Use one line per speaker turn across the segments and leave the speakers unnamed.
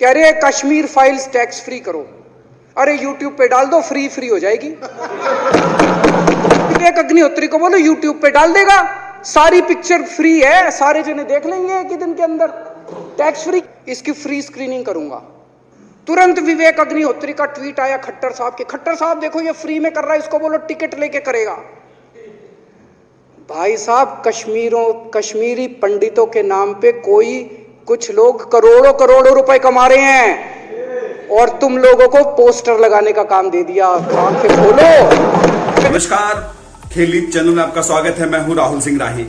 कह रहे हैं कश्मीर फाइल्स टैक्स फ्री करो। अरे यूट्यूब पे डाल दो, फ्री फ्री हो जाएगी। विवेक अग्निहोत्री को बोलो यूट्यूब पे डाल देगा, सारी पिक्चर फ्री है, सारे जने देख लेंगे एक ही दिन के अंदर, टैक्स फ्री। इसकी फ्री स्क्रीनिंग करूंगा। तुरंत विवेक अग्निहोत्री का ट्वीट आया खट्टर साहब के, खट्टर साहब देखो ये फ्री में कर रहा है, इसको बोलो टिकट लेके करेगा। भाई साहब कश्मीरी पंडितों के नाम पे कुछ लोग करोड़ों करोड़ों रुपए कमा रहे हैं और तुम लोगों को पोस्टर लगाने का काम दे दिया। आंखें खोलो।
नमस्कार, खेल चैनल में आपका स्वागत है। मैं हूं राहुल सिंह राही।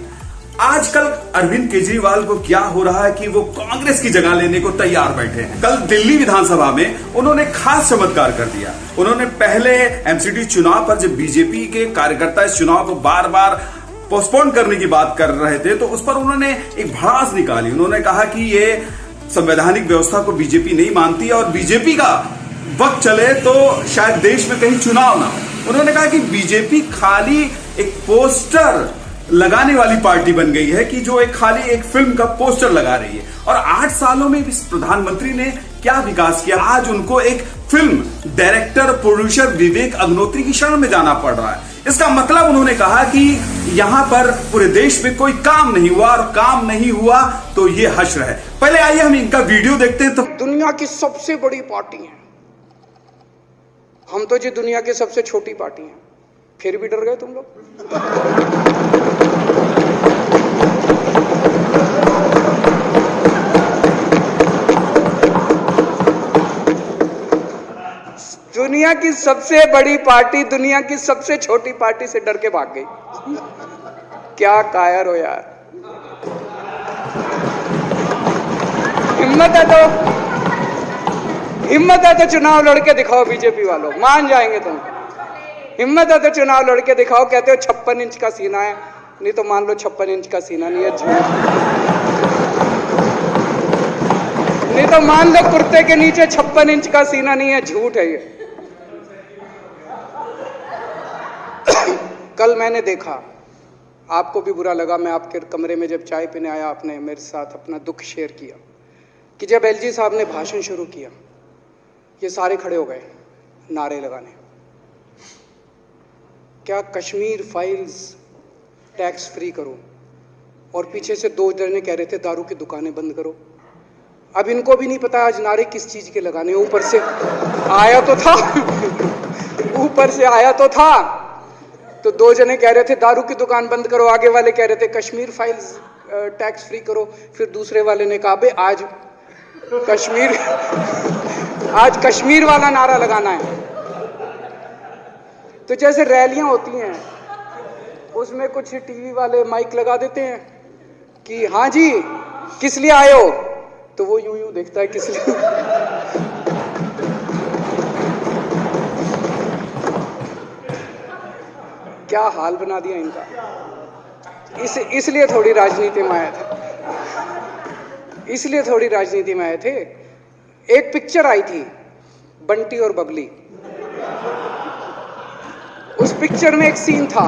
आजकल अरविंद केजरीवाल को क्या हो रहा है कि वो कांग्रेस की जगह लेने को तैयार बैठे हैं। कल दिल्ली विधानसभा में उन्होंने खास चमत्कार कर दिया। उन्होंने पहले एमसीडी चुनाव पर जब बीजेपी के कार्यकर्ता इस चुनाव को बार बार पोस्टपोन करने की बात कर रहे थे तो उस पर उन्होंने एक भड़ास निकाली। उन्होंने कहा कि ये संवैधानिक व्यवस्था को बीजेपी नहीं मानती और बीजेपी का वक्त चले तो शायद देश में कहीं चुनाव ना हो। उन्होंने कहा कि बीजेपी खाली एक पोस्टर लगाने वाली पार्टी बन गई है कि जो खाली एक फिल्म का पोस्टर लगा रही है। और 8 सालों में इस प्रधानमंत्री ने क्या विकास किया, आज उनको एक film director producer Vivek Agnihotri की शरण में जाना पड़ रहा है। इसका मतलब उन्होंने कहा कि यहां पर पूरे देश में कोई काम नहीं हुआ और काम नहीं हुआ तो ये हश्र है। पहले आइए हम इनका वीडियो देखते हैं। तो
दुनिया की सबसे बड़ी पार्टी है, हम तो जी दुनिया की सबसे छोटी पार्टी हैं, फिर भी डर गए तुम लोग। दुनिया की सबसे बड़ी पार्टी दुनिया की सबसे छोटी पार्टी से डर के भाग गई। क्या कायर हो यार, हिम्मत है तो चुनाव लड़के दिखाओ बीजेपी वालों, मान जाएंगे तुम। हिम्मत है तो चुनाव लड़के दिखाओ। कहते हो 56 इंच का सीना है, नहीं तो मान लो 56 इंच का सीना नहीं है, झूठ। नहीं तो मान लो कुर्ते के नीचे 56 इंच का सीना नहीं है, झूठ है ये। कल मैंने देखा, आपको भी बुरा लगा, मैं आपके कमरे में जब चाय पीने आया आपने मेरे साथ अपना दुख शेयर किया कि जब एलजी साहब ने भाषण शुरू किया ये सारे खड़े हो गए नारे लगाने। क्या कश्मीर फाइल्स टैक्स फ्री करो, और पीछे से 2 जने कह रहे थे दारू की दुकानें बंद करो। अब इनको भी नहीं पता आज नारे किस चीज के लगाने। ऊपर से आया तो था ऊपर से आया तो था तो 2 जने कह रहे थे दारू की दुकान बंद करो, आगे वाले कह रहे थे कश्मीर फाइल्स टैक्स फ्री करो, फिर दूसरे वाले ने कहा बे आज कश्मीर वाला नारा लगाना है। तो जैसे रैलियां होती हैं उसमें कुछ टीवी वाले माइक लगा देते हैं कि हाँ जी किस लिए आए हो, तो वो यूं यूं देखता है किस लिए। क्या हाल बना दिया इनका। इसलिए थोड़ी राजनीति में आए थे। एक पिक्चर आई थी बंटी और बबली, उस पिक्चर में एक सीन था,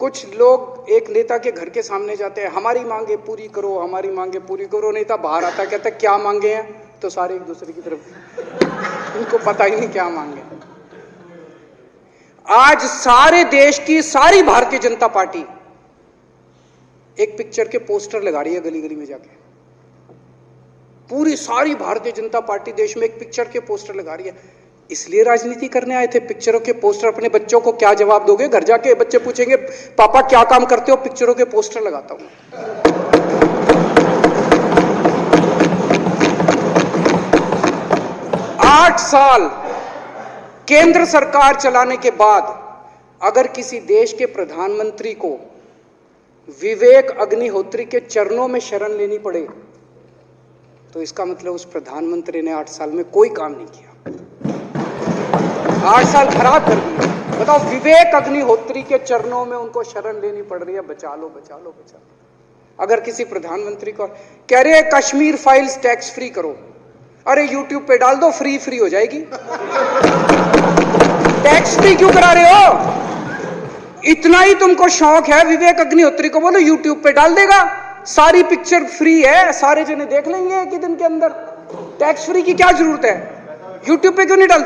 कुछ लोग एक नेता के घर के सामने जाते हैं, हमारी मांगे पूरी करो, हमारी मांगे पूरी करो। नेता बाहर आता कहता क्या मांगे हैं, तो सारे एक दूसरे की तरफ, उनको पता ही नहीं क्या मांगे। आज सारे देश की सारी भारतीय जनता पार्टी एक पिक्चर के पोस्टर लगा रही है गली गली में जाके। पूरी सारी भारतीय जनता पार्टी देश में एक पिक्चर के पोस्टर लगा रही है। इसलिए राजनीति करने आए थे, पिक्चरों के पोस्टर। अपने bच्चों को क्या जवाब दोगे? घर जाके बच्चे पूछेंगे पापा क्या काम करते हो? पिक्चरों के पोस्टर लगाता हूं। 8 साल केंद्र सरकार चलाने के बाद अगर किसी देश के प्रधानमंत्री को विवेक अग्निहोत्री के चरणों में शरण लेनी पड़े तो इसका मतलब उस प्रधानमंत्री ने 8 साल में कोई काम नहीं किया। 8 साल खराब कर दिए। बताओ, विवेक अग्निहोत्री के चरणों में उनको शरण लेनी पड़ रही है, बचा लो बचा लो बचा लो। अगर किसी प्रधानमंत्री को कह रहे हैं कश्मीर फाइल्स टैक्स फ्री करो, अरे यूट्यूब पे डाल दो, फ्री फ्री हो जाएगी। टैक्स फ्री क्यों करा रहे हो? इतना ही तुमको शौक है, विवेक अग्निहोत्री को बोलो यूट्यूब पे डाल देगा, सारी पिक्चर फ्री है, सारे जने देख लेंगे एक ही दिन के अंदर, टैक्स फ्री की क्या जरूरत है? यूट्यूब पे क्यों नहीं डाल?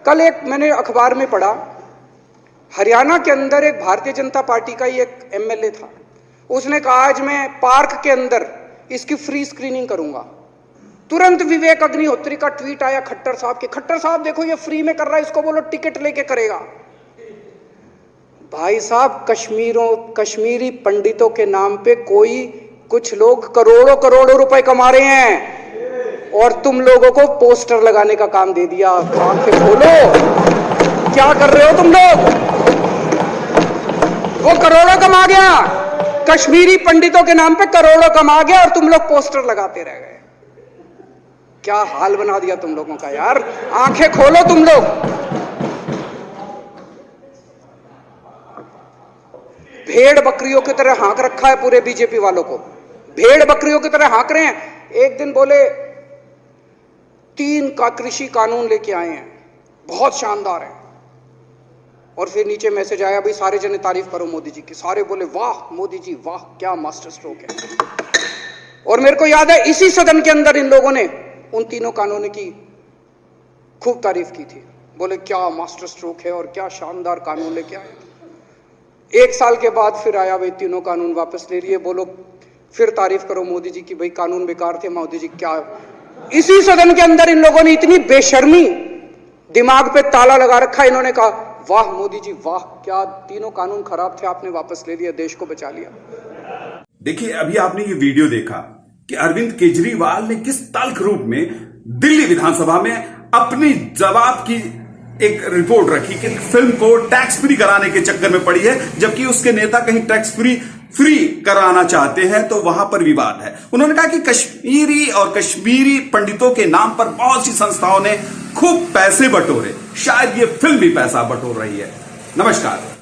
कल एक मैंने अखबार में पढ़ा, हरियाणा के अंदर एक भारतीय जनता पार्टी का ही एक एमएलए था, उसने कहा आज मैं पार्क के अंदर इसकी फ्री स्क्रीनिंग करूंगा। तुरंत विवेक अग्निहोत्री का ट्वीट आया खट्टर साहब के, खट्टर साहब देखो ये फ्री में कर रहा है, इसको बोलो टिकट लेके करेगा। भाई साहब, कश्मीरी पंडितों के नाम पे कुछ लोग करोड़ों करोड़ों रुपए कमा रहे हैं और तुम लोगों को पोस्टर लगाने का काम दे दिया। आंखें खोलो, क्या कर रहे हो तुम लोग? वो करोड़ों कमा गया, कश्मीरी पंडितों के नाम पे करोड़ों कमा गया और तुम लोग पोस्टर लगाते रह गए। क्या हाल बना दिया तुम लोगों का यार, आंखें खोलो तुम लोग। भेड़ बकरियों की तरह हाँक रखा है पूरे बीजेपी वालों को, भेड़ बकरियों की तरह हाँक रहे हैं। एक दिन बोले 3 का कृषि कानून लेके आए हैं, बहुत शानदार है, और फिर नीचे मैसेज आया भाई सारे जने तारीफ करो मोदी जी की। सारे बोले वाह मोदी जी वाह, क्या मास्टर स्ट्रोक है। और मेरे को याद है इसी सदन के अंदर इन लोगों ने उन 3 कानूनों की खूब तारीफ की थी, बोले क्या मास्टर स्ट्रोक है और क्या शानदार कानून लेके आए। 1 साल के बाद फिर आया भाई 3 कानून वापस ले लिए, बोलो फिर तारीफ करो मोदी जी की, भाई कानून बेकार थे मोदी जी। क्या इसी सदन के अंदर इन लोगों ने इतनी बेशर्मी, दिमाग पे ताला लगा रखा, इन्होंने कहा वाह मोदी जी वाह, क्या 3 कानून खराब थे आपने वापस ले लिया, देश को बचा लिया।
देखिए, अभी आपने ये वीडियो देखा कि अरविंद केजरीवाल ने किस तल्ख रूप में दिल्ली विधानसभा में अपनी जवाब की एक रिपोर्ट रखी कि फिल्म को टैक्स फ्री कराने के चक्कर में पड़ी है, जबकि उसके नेता कहीं टैक्स फ्री कराना चाहते हैं तो वहां पर विवाद है। उन्होंने कहा कि कश्मीरी पंडितों के नाम पर बहुत सी संस्थाओं ने खूब पैसे बटोरे, शायद ये फिल्म भी पैसा बटोर रही है। नमस्कार।